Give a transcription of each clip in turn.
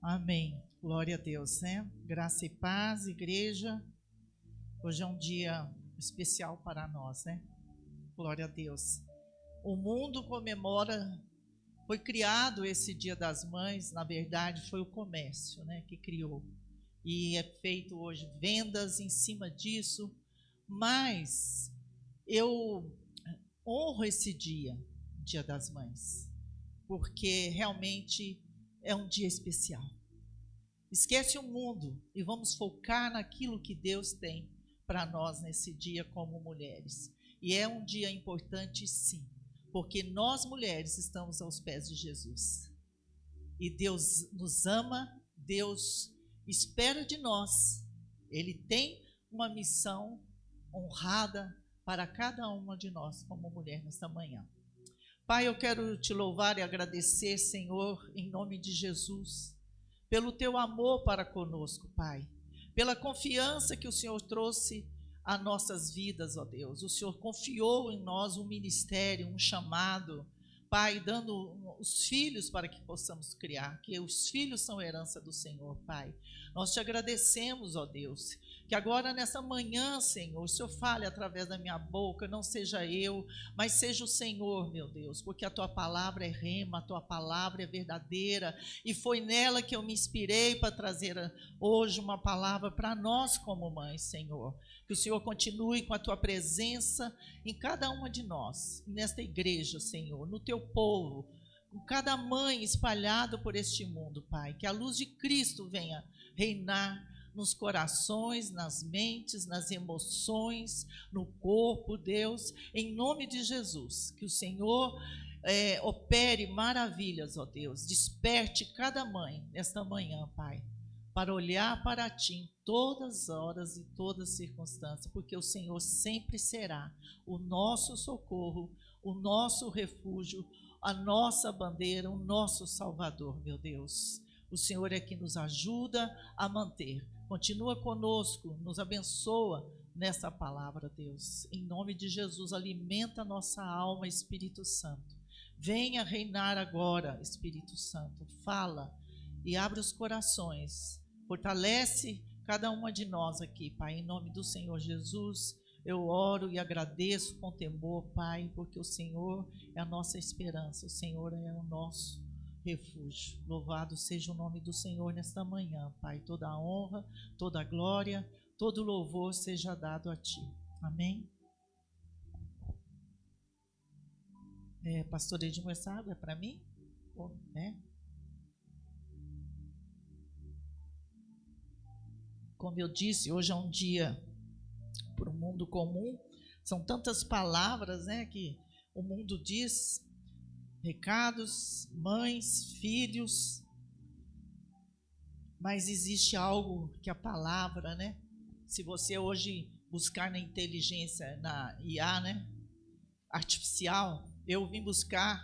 Amém. Glória a Deus, né? Graça e paz, igreja. Hoje é um dia especial para nós, né? Glória a Deus. O mundo comemora, foi criado esse Dia das Mães, na verdade foi o comércio, né, que criou. E é feito hoje vendas em cima disso, mas eu honro esse dia, Dia das Mães, porque realmente é um dia especial. Esquece o mundo e vamos focar naquilo que Deus tem para nós nesse dia como mulheres. E é um dia importante, sim, porque nós mulheres estamos aos pés de Jesus. E Deus nos ama, Deus espera de nós. Ele tem uma missão honrada para cada uma de nós como mulher nesta manhã. Pai, eu quero te louvar e agradecer, Senhor, em nome de Jesus, pelo teu amor para conosco, Pai, pela confiança que o Senhor trouxe a nossas vidas, ó Deus. O Senhor confiou em nós um ministério, um chamado, Pai, dando os filhos para que possamos criar, que os filhos são herança do Senhor, Pai. Nós te agradecemos, ó Deus, que agora nessa manhã, Senhor, o Senhor fale através da minha boca, não seja eu, mas seja o Senhor, meu Deus, porque a tua palavra é rema, a tua palavra é verdadeira, e foi nela que eu me inspirei para trazer hoje uma palavra para nós como mães, Senhor. Que o Senhor continue com a tua presença em cada uma de nós, nesta igreja, Senhor, no teu povo, com cada mãe espalhada por este mundo, Pai. Que a luz de Cristo venha reinar nos corações, nas mentes, nas emoções, no corpo, Deus, em nome de Jesus, que o Senhor opere maravilhas, ó Deus, desperte cada mãe nesta manhã, Pai, para olhar para ti em todas as horas e todas as circunstâncias, porque o Senhor sempre será o nosso socorro, o nosso refúgio, a nossa bandeira, o nosso Salvador, meu Deus. O Senhor é que nos ajuda a manter. Continua conosco, nos abençoa nessa palavra, Deus. Em nome de Jesus, alimenta a nossa alma, Espírito Santo. Venha reinar agora, Espírito Santo. Fala e abre os corações. Fortalece cada uma de nós aqui, Pai. Em nome do Senhor Jesus, eu oro e agradeço com temor, Pai, porque o Senhor é a nossa esperança. O Senhor é o nosso refúgio. Louvado seja o nome do Senhor nesta manhã, Pai. Toda a honra, toda a glória, todo o louvor seja dado a Ti. Amém? Pastor Edmar, essa água é para mim? Como eu disse, hoje é um dia para o mundo comum. São tantas palavras, né, que o mundo diz. Recados, mães, filhos, mas existe algo que a palavra, né? Se você hoje buscar na inteligência, na IA, né, artificial, eu vim buscar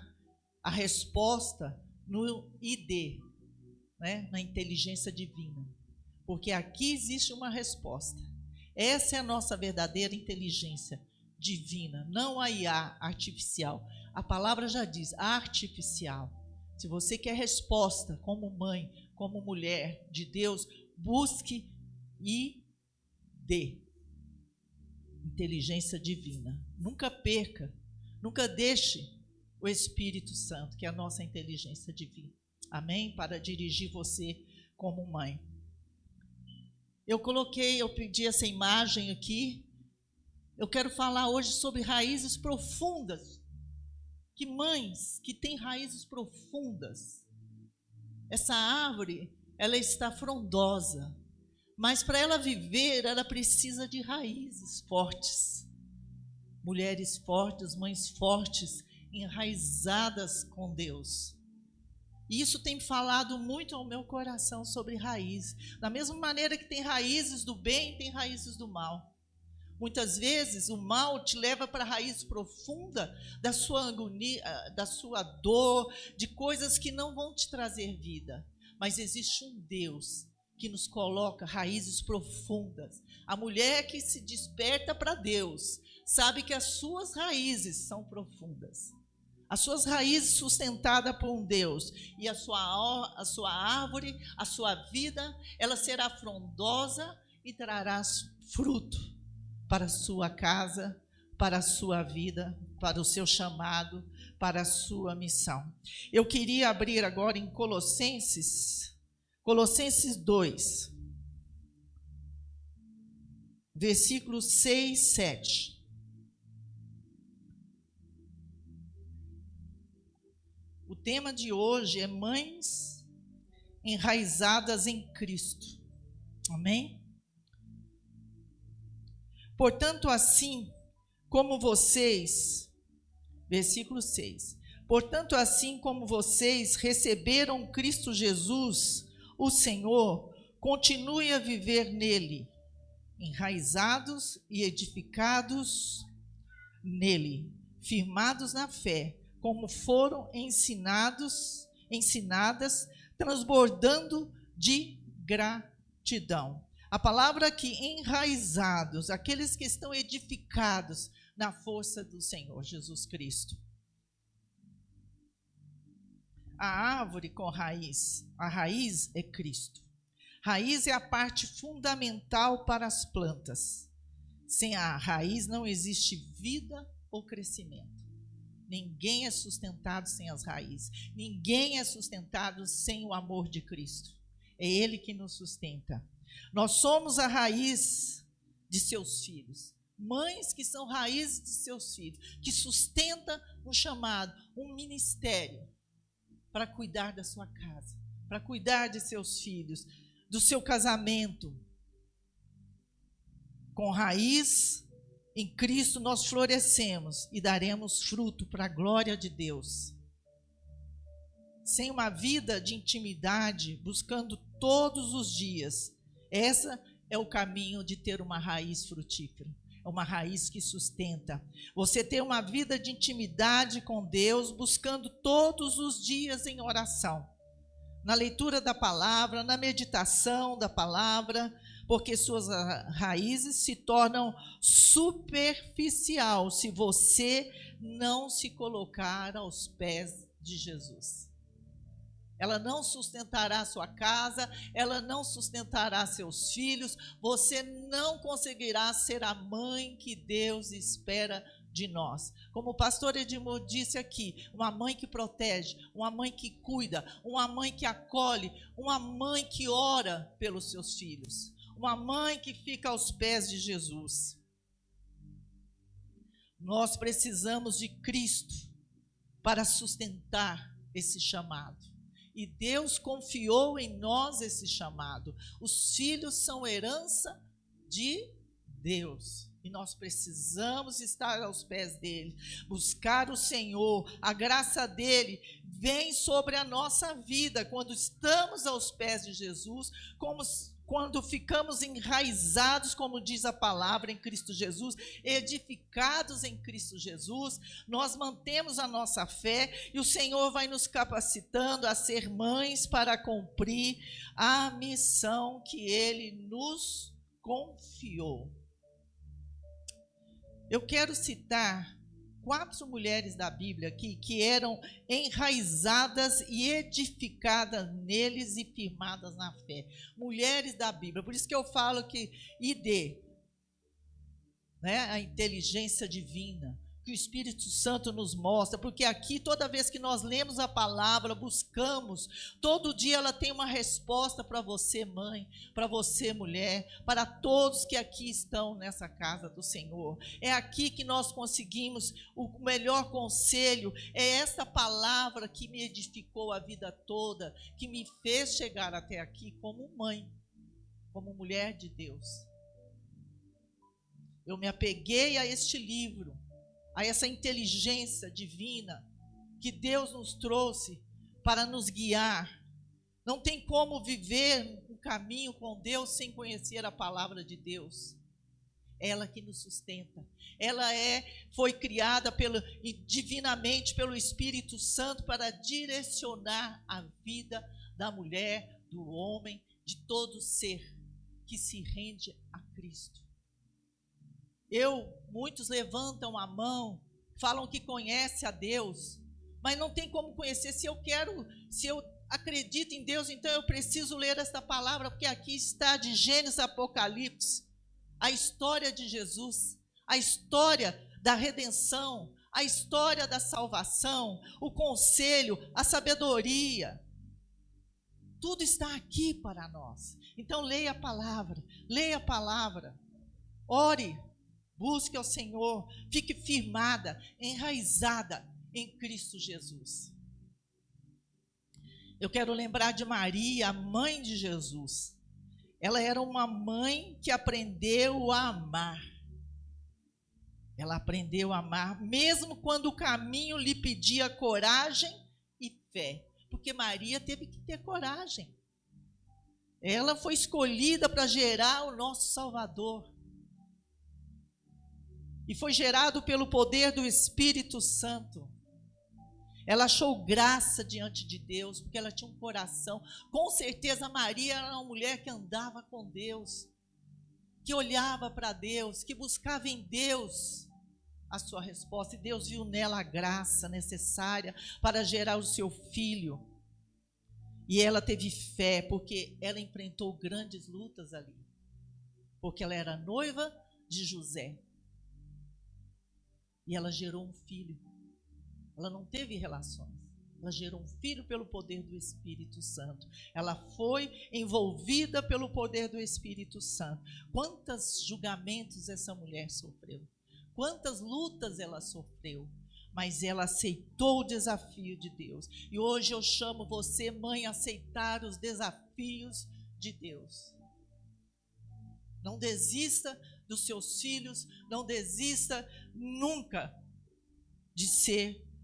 a resposta no ID, né, na inteligência divina, porque aqui existe uma resposta. Essa é a nossa verdadeira inteligência divina, não a IA artificial. A palavra já diz, artificial. Se você quer resposta como mãe, como mulher de Deus, busque e dê. Inteligência divina. Nunca perca, nunca deixe o Espírito Santo, que é a nossa inteligência divina. Amém? Para dirigir você como mãe. Eu pedi essa imagem aqui. Eu quero falar hoje sobre raízes profundas. Que mães que têm raízes profundas. Essa árvore, ela está frondosa, mas para ela viver, ela precisa de raízes fortes. Mulheres fortes, mães fortes, enraizadas com Deus. E isso tem falado muito ao meu coração sobre raiz. Da mesma maneira que tem raízes do bem, tem raízes do mal. Muitas vezes o mal te leva para a raiz profunda da sua agonia, da sua dor, de coisas que não vão te trazer vida. Mas existe um Deus que nos coloca raízes profundas. A mulher que se desperta para Deus sabe que as suas raízes são profundas. as suas raízes sustentadas por um Deus, e a sua árvore, a sua vida, ela será frondosa e trará fruto para a sua casa, para a sua vida, para o seu chamado, para a sua missão. Eu queria abrir agora em Colossenses 2, versículos 6 e 7. O tema de hoje é mães enraizadas em Cristo. Amém? Portanto, assim como vocês, versículo 6. Portanto, assim como vocês receberam Cristo Jesus, o Senhor, continue a viver nele, enraizados e edificados nele, firmados na fé, como foram ensinadas, transbordando de gratidão. A palavra aqui, enraizados, aqueles que estão edificados na força do Senhor Jesus Cristo. A árvore com raiz, a raiz é Cristo. Raiz é a parte fundamental para as plantas. Sem a raiz não existe vida ou crescimento. Ninguém é sustentado sem as raízes. Ninguém é sustentado sem o amor de Cristo. É Ele que nos sustenta. Nós somos a raiz de seus filhos. Mães que são raízes de seus filhos, que sustenta um chamado, um ministério para cuidar da sua casa, para cuidar de seus filhos, do seu casamento. Com raiz em Cristo nós florescemos e daremos fruto para a glória de Deus. Sem uma vida de intimidade, buscando todos os dias, esse é o caminho de ter uma raiz frutífera. É uma raiz que sustenta. Você ter uma vida de intimidade com Deus, buscando todos os dias em oração. Na leitura da palavra, na meditação da palavra, porque suas raízes se tornam superficial se você não se colocar aos pés de Jesus. Ela não sustentará a sua casa, ela não sustentará seus filhos, você não conseguirá ser a mãe que Deus espera de nós. Como o pastor Edmur disse aqui, uma mãe que protege, uma mãe que cuida, uma mãe que acolhe, uma mãe que ora pelos seus filhos, uma mãe que fica aos pés de Jesus. Nós precisamos de Cristo para sustentar esse chamado. E Deus confiou em nós esse chamado. Os filhos são herança de Deus. E nós precisamos estar aos pés dele, buscar o Senhor. A graça dele vem sobre a nossa vida quando estamos aos pés de Jesus, quando ficamos enraizados, como diz a palavra, em Cristo Jesus, edificados em Cristo Jesus, nós mantemos a nossa fé e o Senhor vai nos capacitando a ser mães para cumprir a missão que Ele nos confiou. Eu quero citar 4 mulheres da Bíblia aqui que eram enraizadas e edificadas neles e firmadas na fé. Mulheres da Bíblia. Por isso que eu falo que ID, né, a inteligência divina, que o Espírito Santo nos mostra, porque aqui toda vez que nós lemos a palavra, buscamos, todo dia ela tem uma resposta para você, mãe, para você, mulher, para todos que aqui estão nessa casa do Senhor. É aqui que nós conseguimos o melhor conselho, é essa palavra que me edificou a vida toda, que me fez chegar até aqui como mãe, como mulher de Deus. Eu me apeguei a este livro, a essa inteligência divina que Deus nos trouxe para nos guiar. Não tem como viver um caminho com Deus sem conhecer a palavra de Deus. Ela que nos sustenta. Ela foi criada divinamente pelo Espírito Santo para direcionar a vida da mulher, do homem, de todo ser que se rende a Cristo. Muitos levantam a mão, falam que conhecem a Deus, Mas não tem como conhecer. Se eu acredito em Deus, então eu preciso ler esta palavra, porque aqui está de Gênesis a Apocalipse, a história de Jesus, a história da redenção, a história da salvação, o conselho, a sabedoria. Tudo está aqui para nós. Então leia a palavra, ore, busque ao Senhor, fique firmada, enraizada em Cristo Jesus. Eu quero lembrar de Maria, a mãe de Jesus. Ela era uma mãe que aprendeu a amar. Ela aprendeu a amar, mesmo quando o caminho lhe pedia coragem e fé. Porque Maria teve que ter coragem. Ela foi escolhida para gerar o nosso Salvador. E foi gerado pelo poder do Espírito Santo. Ela achou graça diante de Deus, porque ela tinha um coração. Com certeza Maria era uma mulher que andava com Deus, que olhava para Deus, que buscava em Deus a sua resposta. E Deus viu nela a graça necessária para gerar o seu filho. E ela teve fé, porque ela enfrentou grandes lutas ali. Porque ela era noiva de José. E ela gerou um filho. Ela não teve relações. Ela gerou um filho pelo poder do Espírito Santo. Ela foi envolvida pelo poder do Espírito Santo. Quantos julgamentos essa mulher sofreu? Quantas lutas ela sofreu? Mas ela aceitou o desafio de Deus. E hoje eu chamo você, mãe, a aceitar os desafios de Deus. Não desista dos seus filhos, não desista nunca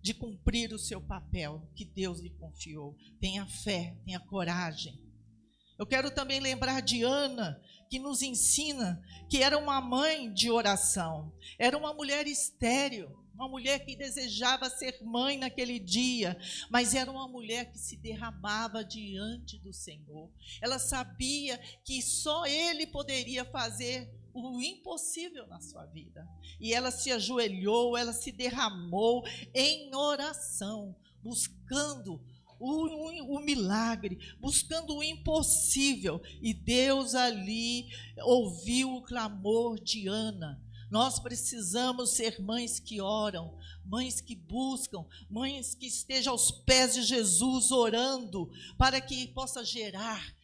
de cumprir o seu papel que Deus lhe confiou. Tenha fé, tenha coragem. Eu quero também lembrar de Ana, que nos ensina que era uma mãe de oração. Era uma mulher estéril, uma mulher que desejava ser mãe naquele dia, mas era uma mulher que se derramava diante do Senhor. Ela sabia que só Ele poderia fazer o impossível na sua vida. E ela se ajoelhou, ela se derramou em oração, buscando o milagre, buscando o impossível. E Deus ali ouviu o clamor de Ana. Nós precisamos ser mães que oram, mães que buscam, mães que estejam aos pés de Jesus orando, para que possa gerar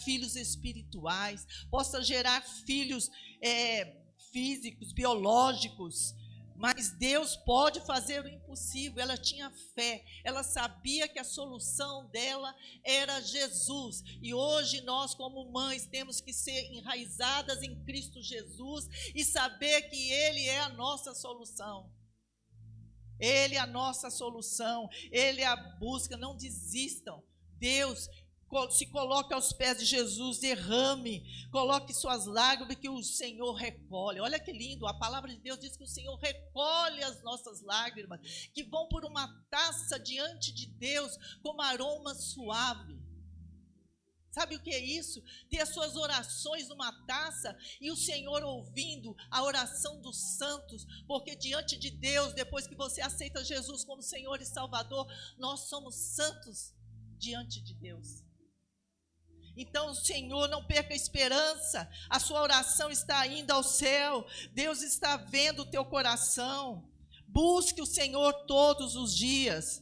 filhos espirituais, possa gerar filhos físicos, biológicos. Mas Deus pode fazer o impossível. Ela tinha fé, ela sabia que a solução dela era Jesus. E hoje nós, como mães, temos que ser enraizadas em Cristo Jesus e saber que Ele é a nossa solução. Ele é a nossa solução, Ele é a busca. Não desistam. Deus se coloque aos pés de Jesus, derrame, coloque suas lágrimas que o Senhor recolhe. Olha que lindo, a palavra de Deus diz que o Senhor recolhe as nossas lágrimas, que vão por uma taça diante de Deus como aroma suave. Sabe o que é isso? Ter as suas orações numa taça e o Senhor ouvindo a oração dos santos, porque diante de Deus, depois que você aceita Jesus como Senhor e Salvador, nós somos santos diante de Deus. Então, Senhor, não perca a esperança, a sua oração está indo ao céu, Deus está vendo o teu coração. Busque o Senhor todos os dias,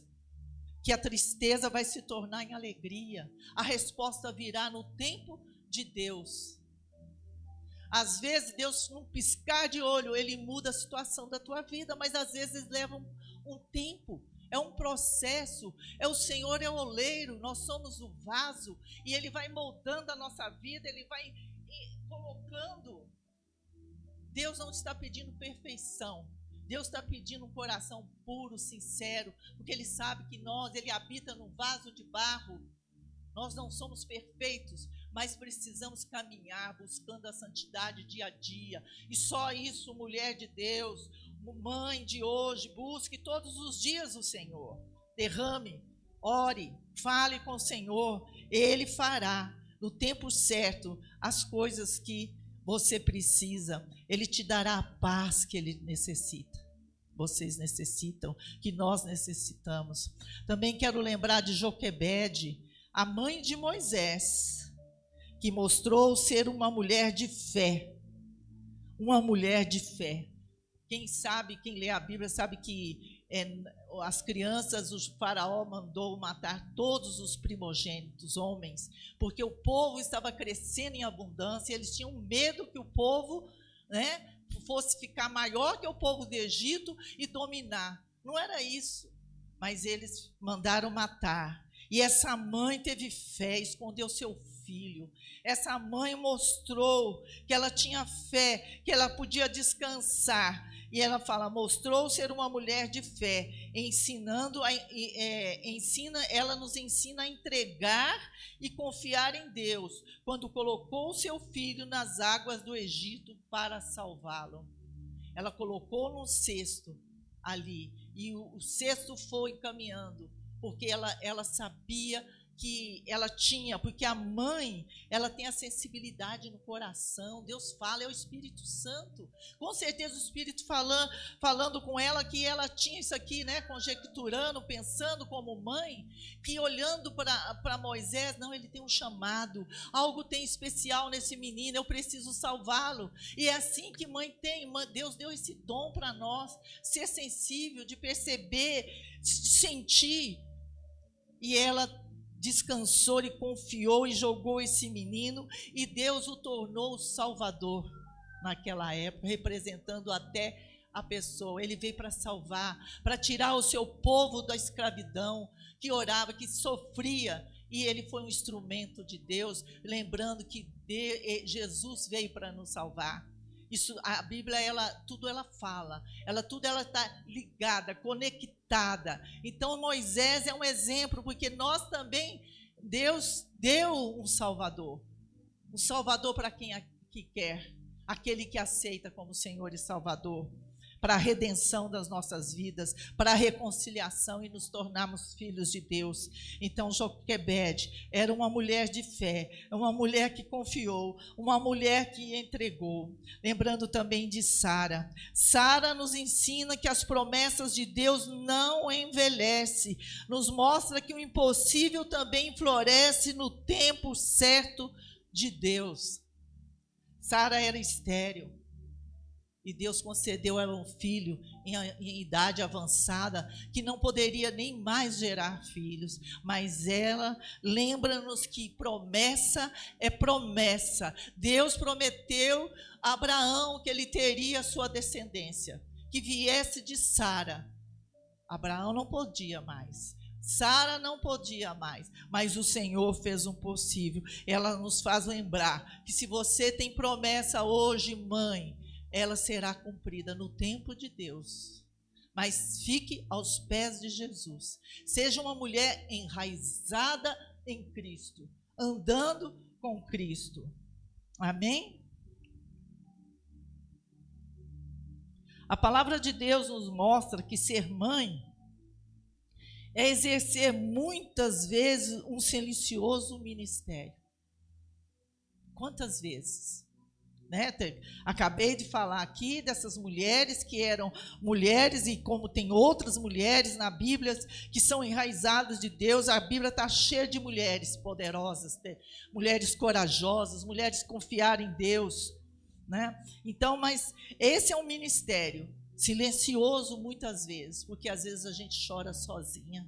que a tristeza vai se tornar em alegria, a resposta virá no tempo de Deus. Às vezes, Deus, num piscar de olho, Ele muda a situação da tua vida, mas às vezes leva um tempo. É um processo, o Senhor é o oleiro, nós somos o vaso, e Ele vai moldando a nossa vida, Ele vai colocando. Deus não está pedindo perfeição, Deus está pedindo um coração puro, sincero, porque Ele sabe que Ele habita num vaso de barro. Nós não somos perfeitos, mas precisamos caminhar buscando a santidade dia a dia. E só isso, mulher de Deus, mãe de hoje, busque todos os dias o Senhor. Derrame, ore, fale com o Senhor. Ele fará no tempo certo as coisas que você precisa. Ele te dará a paz que Ele necessita. vocês necessitam, que nós necessitamos. Também quero lembrar de Joquebede, a mãe de Moisés, que mostrou ser uma mulher de fé. Uma mulher de fé. Quem sabe, quem lê a Bíblia, sabe que as crianças, o faraó mandou matar todos os primogênitos, homens, porque o povo estava crescendo em abundância, e eles tinham medo que o povo, né, fosse ficar maior que o povo do Egito e dominar. Não era isso, mas eles mandaram matar. E essa mãe teve fé, escondeu seu filho. Essa mãe mostrou que ela tinha fé, que ela podia descansar. E ela fala, mostrou ser uma mulher de fé, ela nos ensina a entregar e confiar em Deus, quando colocou o seu filho nas águas do Egito para salvá-lo. Ela colocou num cesto ali, e o cesto foi caminhando, porque ela sabia que ela tinha, porque a mãe, ela tem a sensibilidade no coração. Deus fala, é o Espírito Santo. Com certeza o Espírito falando com ela, que ela tinha isso aqui, né, conjecturando, pensando como mãe, que olhando para Moisés, não, ele tem um chamado, algo tem especial nesse menino, eu preciso salvá-lo. E é assim que mãe tem, Deus deu esse dom para nós, ser sensível, de perceber, de sentir. E ela descansou e confiou e jogou esse menino, e Deus o tornou o Salvador naquela época, representando até a pessoa. Ele veio para salvar, para tirar o seu povo da escravidão, que orava, que sofria, e ele foi um instrumento de Deus, lembrando que Jesus veio para nos salvar. Isso, a Bíblia, tudo ela fala, tudo ela está ligada, conectada. Então Moisés é um exemplo, porque nós também, Deus deu um Salvador para quem que quer, aquele que aceita como Senhor e Salvador, para a redenção das nossas vidas, para a reconciliação e nos tornarmos filhos de Deus. Então Joquebede era uma mulher de fé, uma mulher que confiou, uma mulher que entregou. Lembrando também de Sara. Sara nos ensina que as promessas de Deus não envelhecem, nos mostra que o impossível também floresce no tempo certo de Deus. Sara era estéril, e Deus concedeu a ela um filho em idade avançada, que não poderia nem mais gerar filhos. Mas ela lembra-nos que promessa é promessa. Deus prometeu a Abraão que ele teria sua descendência, que viesse de Sara. Abraão não podia mais, Sara não podia mais, mas o Senhor fez um possível. Ela nos faz lembrar que se você tem promessa hoje, mãe, ela será cumprida no tempo de Deus. Mas fique aos pés de Jesus. Seja uma mulher enraizada em Cristo, andando com Cristo. Amém? A palavra de Deus nos mostra que ser mãe é exercer muitas vezes um silencioso ministério. Quantas vezes? Né? Acabei de falar aqui dessas mulheres que eram mulheres, e como tem outras mulheres na Bíblia que são enraizadas de Deus. A Bíblia está cheia de mulheres poderosas, mulheres corajosas, mulheres que confiaram em Deus, né? Então, mas esse é um ministério silencioso muitas vezes, porque às vezes a gente chora sozinha,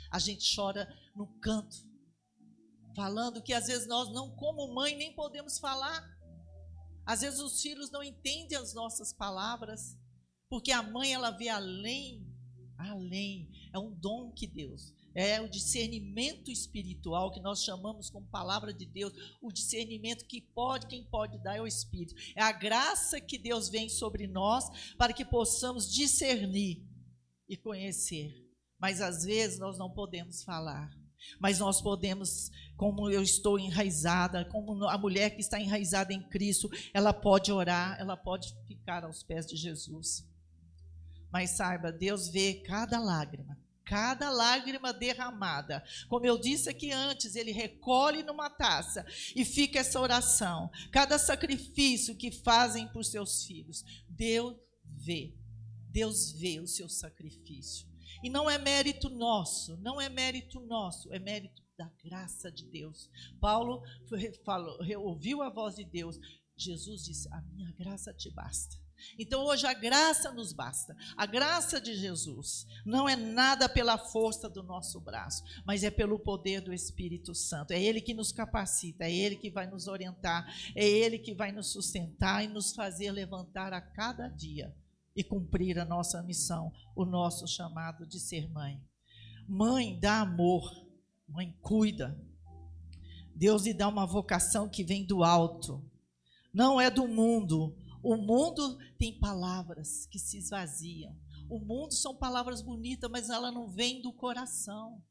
a gente chora no canto, falando que às vezes nós não, como mãe, nem podemos falar. Às vezes os filhos não entendem as nossas palavras, porque a mãe, ela vê além, é um dom que Deus, é o discernimento espiritual, que nós chamamos como palavra de Deus, o discernimento quem pode dar é o Espírito, é a graça que Deus vem sobre nós, para que possamos discernir e conhecer, mas às vezes nós não podemos falar. Mas nós podemos, como eu estou enraizada, como a mulher que está enraizada em Cristo, ela pode orar, ela pode ficar aos pés de Jesus. Mas saiba, Deus vê cada lágrima derramada. Como eu disse aqui antes, Ele recolhe numa taça e fica essa oração. Cada sacrifício que fazem por seus filhos, Deus vê. Deus vê o seu sacrifício. E não é mérito nosso, não é mérito nosso, é mérito da graça de Deus. Paulo ouviu a voz de Deus. Jesus disse: a minha graça te basta. Então hoje a graça nos basta. A graça de Jesus não é nada pela força do nosso braço, mas é pelo poder do Espírito Santo. É Ele que nos capacita, é Ele que vai nos orientar, é Ele que vai nos sustentar e nos fazer levantar a cada dia e cumprir a nossa missão, o nosso chamado de ser mãe. Mãe dá amor, mãe cuida. Deus lhe dá uma vocação que vem do alto, não é do mundo. O mundo tem palavras que se esvaziam. O mundo são palavras bonitas, mas ela não vem do coração.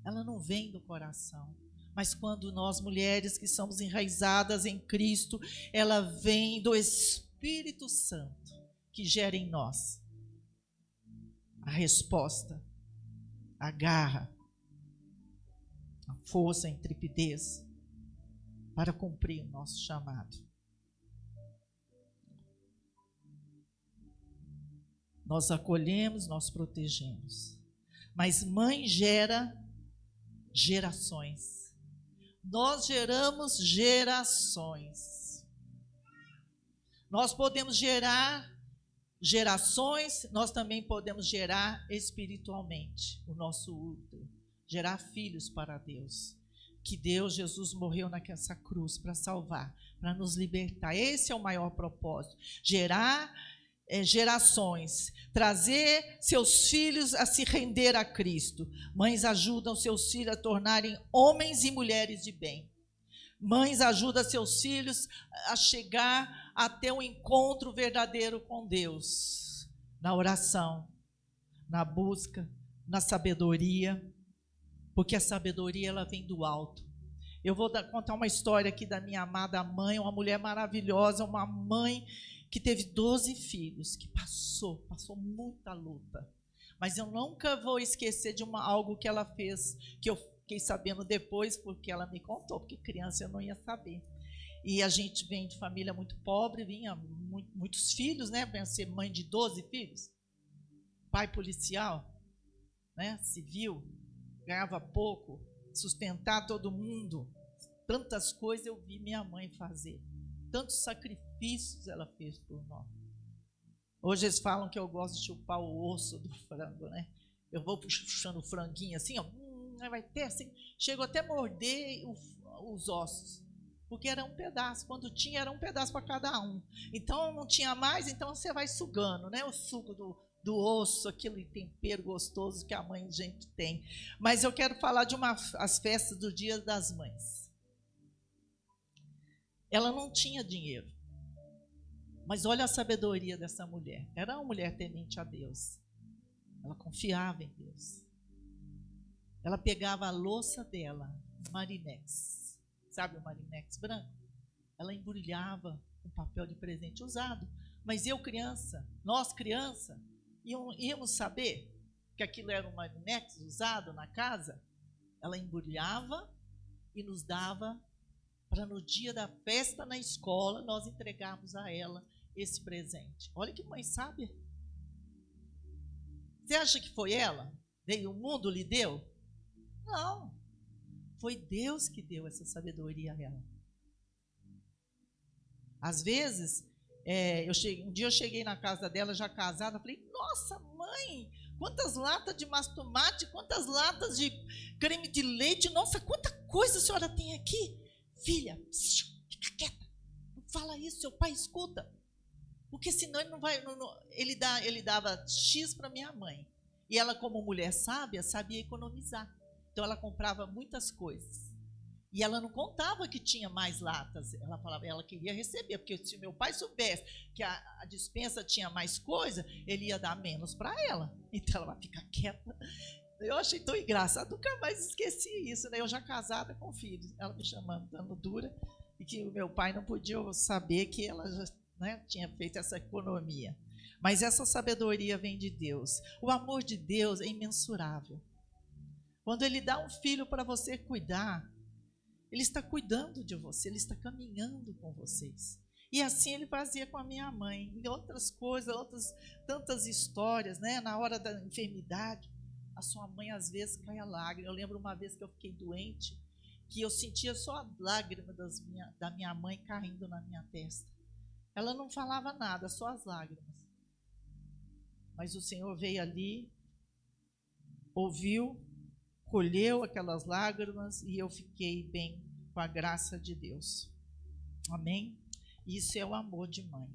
Ela não vem do coração. Mas quando nós, mulheres que somos enraizadas em Cristo, ela vem do Espírito Santo, que gera em nós a resposta, a garra, a força, a intrepidez para cumprir o nosso chamado. Nós acolhemos, nós protegemos. Mas mãe gera gerações. Nós geramos gerações. Nós podemos gerar gerações, nós também podemos gerar espiritualmente o nosso útero, gerar filhos para Deus. Que Deus, Jesus morreu naquela cruz para salvar, para nos libertar. Esse é o maior propósito. Gerar gerações, trazer seus filhos a se render a Cristo. Mães ajudam seus filhos a tornarem homens e mulheres de bem. Mães ajudam seus filhos a chegar até o encontro verdadeiro com Deus, na oração, na busca, na sabedoria, porque a sabedoria ela vem do alto. Eu vou contar uma história aqui da minha amada mãe, uma mulher maravilhosa, uma mãe que teve 12 filhos, que passou muita luta. Mas eu nunca vou esquecer de algo que ela fez, que eu fiquei sabendo depois, porque ela me contou, porque criança eu não ia saber. E a gente vem de família muito pobre, vinha muitos filhos, né? Venha ser mãe de 12 filhos, pai policial, né? Civil, ganhava pouco, sustentar todo mundo. Tantas coisas eu vi minha mãe fazer. Tantos sacrifícios ela fez por nós. Hoje eles falam que eu gosto de chupar o osso do frango, né? Eu vou puxando o franguinho assim, ó, vai ter assim. Chego até a morder os ossos, porque era um pedaço. Quando tinha, era um pedaço para cada um. Então não tinha mais, então você vai sugando, né? O suco do osso, aquele tempero gostoso que a mãe gente tem. Mas eu quero falar de as festas do Dia das Mães. Ela não tinha dinheiro, mas olha a sabedoria dessa mulher. Era uma mulher temente a Deus. Ela confiava em Deus. Ela pegava a louça dela, Marinex, sabe o Marinex branco? Ela embrulhava com papel de presente usado. Mas nós criança, íamos saber que aquilo era um Marinex usado na casa? Ela embrulhava e nos dava para no dia da festa na escola nós entregarmos a ela esse presente. Olha que mãe sábia. Você acha que foi ela? O mundo lhe deu? Não. Foi Deus que deu essa sabedoria a ela. Às vezes, um dia eu cheguei na casa dela, já casada, falei, nossa mãe, quantas latas de mastomate, quantas latas de creme de leite, nossa, quanta coisa a senhora tem aqui. Filha, fica quieta, não fala isso, seu pai escuta. Porque senão ele não vai. Ele dava X para minha mãe. E ela, como mulher sábia, sabia economizar. Então ela comprava muitas coisas. E ela não contava que tinha mais latas. Ela falava, ela queria receber, porque se meu pai soubesse que a despensa tinha mais coisa, ele ia dar menos para ela. Então ela vai ficar quieta. Eu achei tão engraçado, nunca mais esqueci isso, né? Eu já casada com filhos, ela me chamando, dando dura, e que o meu pai não podia saber que ela já, né, tinha feito essa economia. Mas essa sabedoria vem de Deus. O amor de Deus é imensurável. Quando Ele dá um filho para você cuidar, Ele está cuidando de você, Ele está caminhando com vocês. E assim ele fazia com a minha mãe. E outras coisas, tantas histórias, né? Na hora da enfermidade, a sua mãe às vezes caia lágrima. Eu lembro uma vez que eu fiquei doente, que eu sentia só a lágrima da minha mãe caindo na minha testa. Ela não falava nada, só as lágrimas. Mas o Senhor veio ali, ouviu, colheu aquelas lágrimas e eu fiquei bem com a graça de Deus. Amém? Isso é o amor de mãe.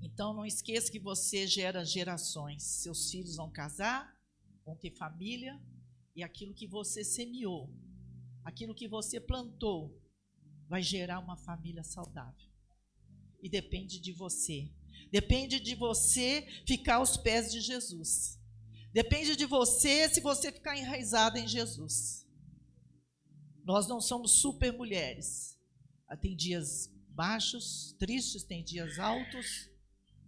Então não esqueça que você gera gerações. Seus filhos vão casar, vão ter família, e aquilo que você semeou, aquilo que você plantou, vai gerar uma família saudável. E depende de você. Depende de você ficar aos pés de Jesus. Depende de você se você ficar enraizada em Jesus. Nós não somos super mulheres. Tem dias baixos, tristes, tem dias altos,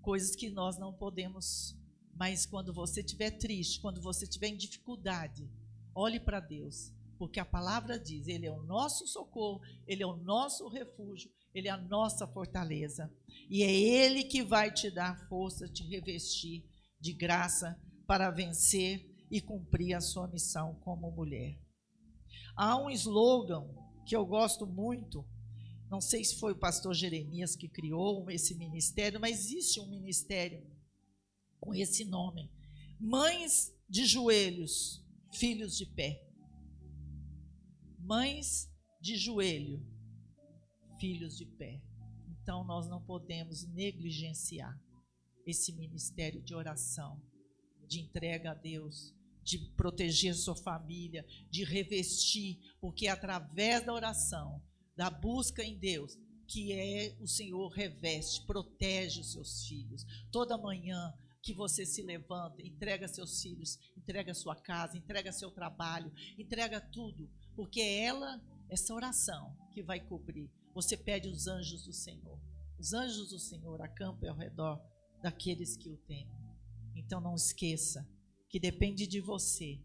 coisas que nós não podemos. Mas quando você estiver triste, quando você estiver em dificuldade, olhe para Deus. Porque a palavra diz, Ele é o nosso socorro, Ele é o nosso refúgio, Ele é a nossa fortaleza. E é Ele que vai te dar força, te revestir de graça para vencer e cumprir a sua missão como mulher. Há um slogan que eu gosto muito, não sei se foi o pastor Jeremias que criou esse ministério, mas existe um ministério com esse nome. Mães de joelhos, filhos de pé. Mães de joelho, filhos de pé. Então nós não podemos negligenciar esse ministério de oração, de entrega a Deus, de proteger sua família, de revestir, porque é através da oração, da busca em Deus, que o Senhor reveste, protege os seus filhos. Toda manhã que você se levanta, entrega seus filhos, entrega sua casa, entrega seu trabalho, entrega tudo, porque é essa oração que vai cobrir. Você pede os anjos do Senhor. Os anjos do Senhor acampam ao redor daqueles que o temem. Então não esqueça que depende de você.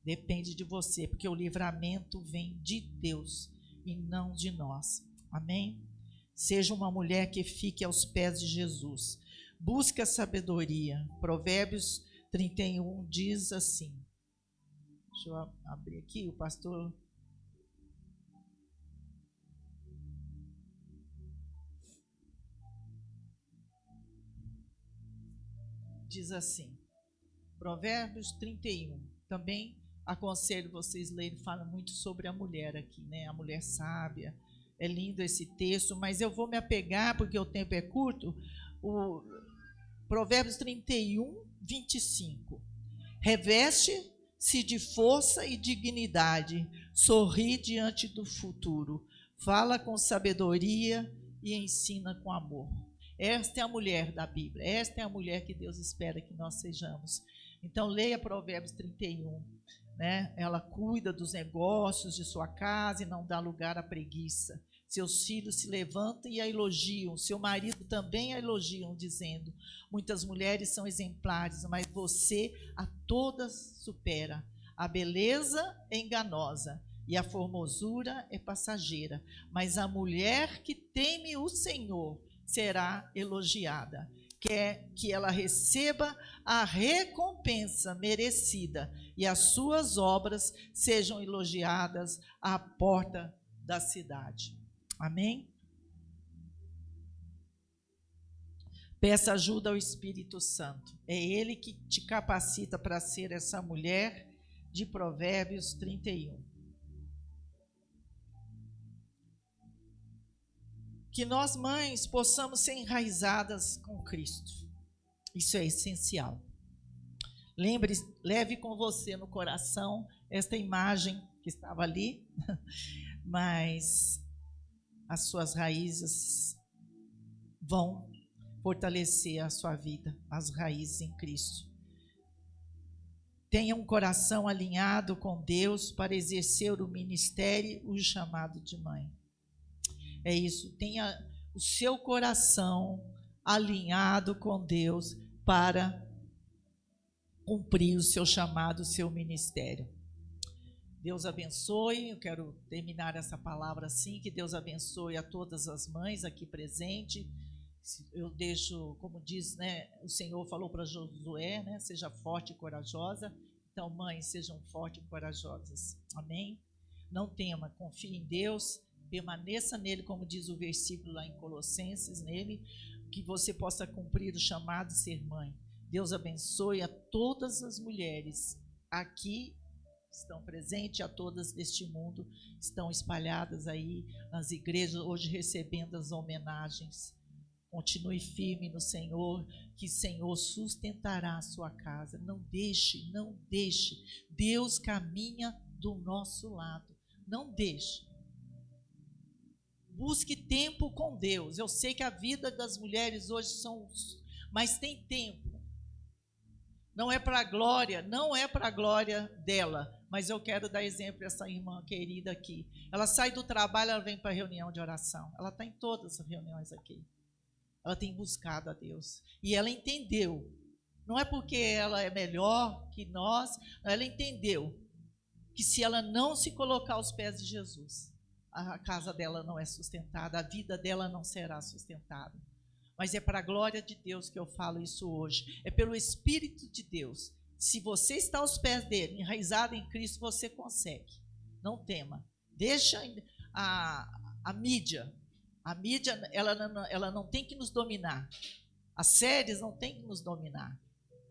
Depende de você, porque o livramento vem de Deus e não de nós. Amém? Seja uma mulher que fique aos pés de Jesus. Busque a sabedoria. Provérbios 31 diz assim. Deixa eu abrir aqui, o pastor. Diz assim, Provérbios 31. Também aconselho vocês lerem, fala muito sobre a mulher aqui, né? A mulher sábia. É lindo esse texto, mas eu vou me apegar, porque o tempo é curto, o Provérbios 31, 25. Reveste-se de força e dignidade, sorri diante do futuro, fala com sabedoria e ensina com amor. Esta é a mulher da Bíblia, esta é a mulher que Deus espera que nós sejamos. Então leia Provérbios 31, né? Ela cuida dos negócios de sua casa e não dá lugar à preguiça. Seus filhos se levantam e a elogiam, seu marido também a elogiam, dizendo, muitas mulheres são exemplares, mas você a todas supera. A beleza é enganosa e a formosura é passageira, mas a mulher que teme o Senhor será elogiada. Quer que ela receba a recompensa merecida e as suas obras sejam elogiadas à porta da cidade. Amém? Peça ajuda ao Espírito Santo. É Ele que te capacita para ser essa mulher de Provérbios 31. Que nós, mães, possamos ser enraizadas com Cristo. Isso é essencial. Leve com você no coração esta imagem que estava ali, mas as suas raízes vão fortalecer a sua vida, as raízes em Cristo. Tenha um coração alinhado com Deus para exercer o ministério e o chamado de mãe. É isso, tenha o seu coração alinhado com Deus para cumprir o seu chamado, o seu ministério. Deus abençoe. Eu quero terminar essa palavra assim, que Deus abençoe a todas as mães aqui presentes. Eu deixo, como diz, né, o Senhor falou para Josué, né, seja forte e corajosa. Então, mães, sejam fortes e corajosas. Amém? Não tema, confie em Deus, permaneça nele, como diz o versículo lá em Colossenses, nele, que você possa cumprir o chamado de ser mãe. Deus abençoe a todas as mulheres aqui estão presentes, a todas deste mundo, estão espalhadas aí nas igrejas, hoje recebendo as homenagens. Continue firme no Senhor, que o Senhor sustentará a sua casa. Não deixe, não deixe. Deus caminha do nosso lado. Não deixe. Busque tempo com Deus. Eu sei que a vida das mulheres hoje são... Mas tem tempo. Não é para a glória, não é para a glória dela. Mas eu quero dar exemplo a essa irmã querida aqui. Ela sai do trabalho, ela vem para a reunião de oração. Ela está em todas as reuniões aqui. Ela tem buscado a Deus. E ela entendeu. Não é porque ela é melhor que nós. Ela entendeu que se ela não se colocar aos pés de Jesus, a casa dela não é sustentada, a vida dela não será sustentada. Mas é para a glória de Deus que eu falo isso hoje. É pelo Espírito de Deus. Se você está aos pés dele, enraizado em Cristo, você consegue. Não tema. Deixa a mídia. A mídia, ela não tem que nos dominar. As séries não tem que nos dominar.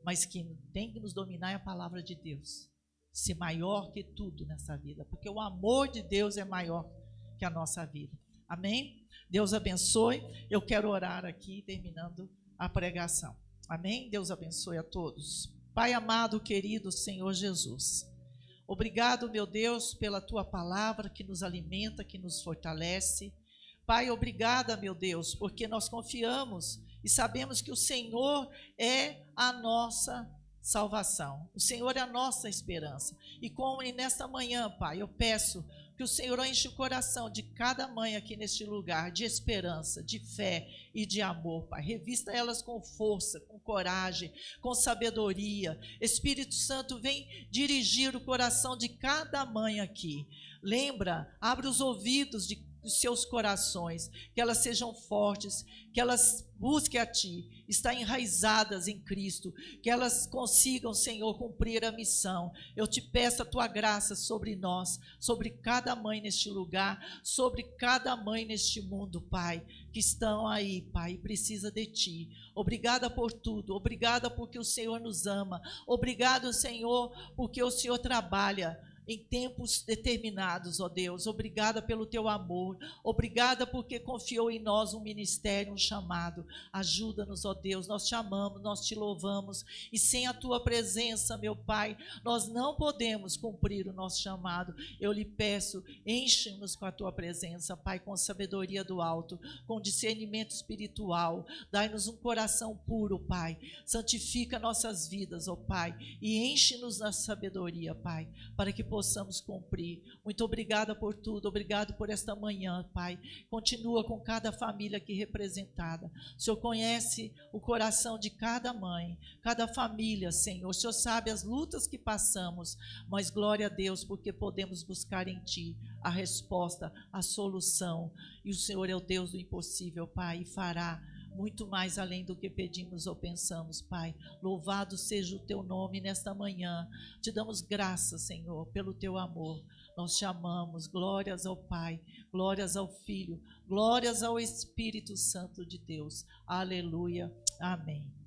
Mas quem tem que nos dominar é a palavra de Deus. Ser maior que tudo nessa vida. Porque o amor de Deus é maior que a nossa vida. Amém? Deus abençoe. Eu quero orar aqui, terminando a pregação. Amém? Deus abençoe a todos. Pai amado, querido Senhor Jesus. Obrigado, meu Deus, pela tua palavra que nos alimenta, que nos fortalece. Pai, obrigada, meu Deus, porque nós confiamos e sabemos que o Senhor é a nossa salvação. O Senhor é a nossa esperança. E nesta manhã, Pai, eu peço que o Senhor enche o coração de cada mãe aqui neste lugar de esperança, de fé e de amor, Pai. Revista elas com força, com coragem, com sabedoria. Espírito Santo, vem dirigir o coração de cada mãe aqui. Lembra, abre os ouvidos dos seus corações, que elas sejam fortes, que elas busquem a Ti, estar enraizadas em Cristo, que elas consigam, Senhor, cumprir a missão. Eu te peço a Tua graça sobre nós, sobre cada mãe neste lugar, sobre cada mãe neste mundo, Pai, que estão aí, Pai, e precisa de Ti. Obrigada por tudo, obrigada porque o Senhor nos ama, obrigado, Senhor, porque o Senhor trabalha em tempos determinados, ó Deus. Obrigada pelo teu amor, obrigada porque confiou em nós um ministério, um chamado. Ajuda-nos, ó Deus, nós te amamos, nós te louvamos, e sem a tua presença, meu Pai, nós não podemos cumprir o nosso chamado. Eu lhe peço, enche-nos com a tua presença, Pai, com sabedoria do alto, com discernimento espiritual. Dai-nos um coração puro, Pai, santifica nossas vidas, ó Pai, e enche-nos na sabedoria, Pai, para que possamos cumprir. Muito obrigada por tudo, obrigado por esta manhã, Pai. Continua com cada família aqui representada. O Senhor conhece o coração de cada mãe, cada família, Senhor. O Senhor sabe as lutas que passamos, mas glória a Deus, porque podemos buscar em Ti a resposta, a solução. E o Senhor é o Deus do impossível, Pai, e fará muito mais além do que pedimos ou pensamos, Pai. Louvado seja o teu nome nesta manhã. Te damos graças, Senhor, pelo teu amor. Nós te amamos. Glórias ao Pai, glórias ao Filho, glórias ao Espírito Santo de Deus. Aleluia. Amém.